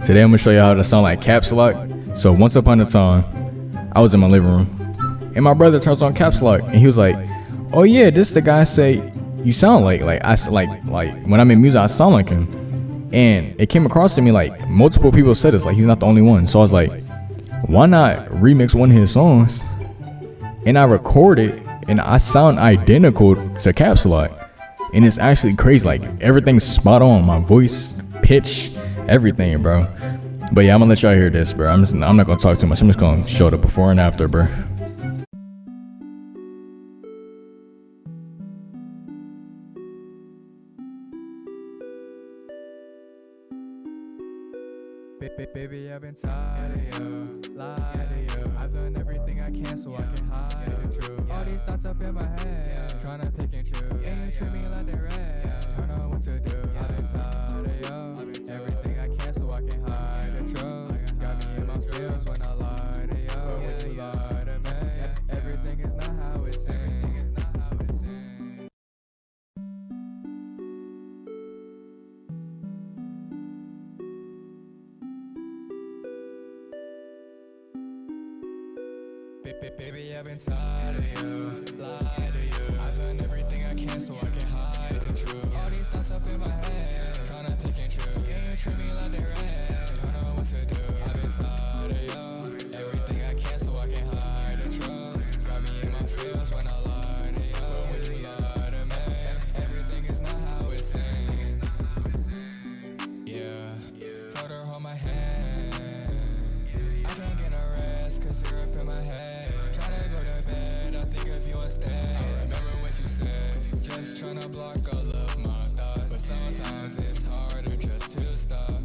Today I'm gonna show you how to sound like Capzlock. So once upon a time, I was in my living room, and my brother turns on Capzlock, and he was like, "Oh yeah, this the guy say you sound like when I make music I sound like him." And it came across to me like multiple people said this, like he's not the only one. So I was like, why not remix one of his songs? And I record it, and I sound identical to Capzlock. And it's actually crazy, like everything's spot on, my voice, pitch, everything, bro. But yeah, I'm gonna let y'all hear this, bro. I'm not gonna talk too much. I'm just gonna show the before and after, bro. Baby, I've been tired of you, lied to you. I've done everything I can so I can hide the truth. All these thoughts up in my head, trying to pick and choose. And you treat me like the red, don't know what to do. I've been tired of you, everything I can so I can hide the truth. Got me in my feels when I lie to you, but you lie to me. Everything is not how it seems. Baby, I've been tired of you, lied to you. I've done everything I can so I can hide the truth. All these thoughts up in my head, trying to pick and choose. Yeah, you treat me like the red, don't know what to do. I've been tired of you, everything I can so I can hide the truth. Got me in my feels when I lie to you, but when you lie to me, everything is not how it seems. Yeah, told her hold my hand, I can't get no rest cause you're up in my head. Tryna go to bed, I think of you instead. I remember what you said, just tryna block all of my thoughts. But sometimes it's harder just to stop.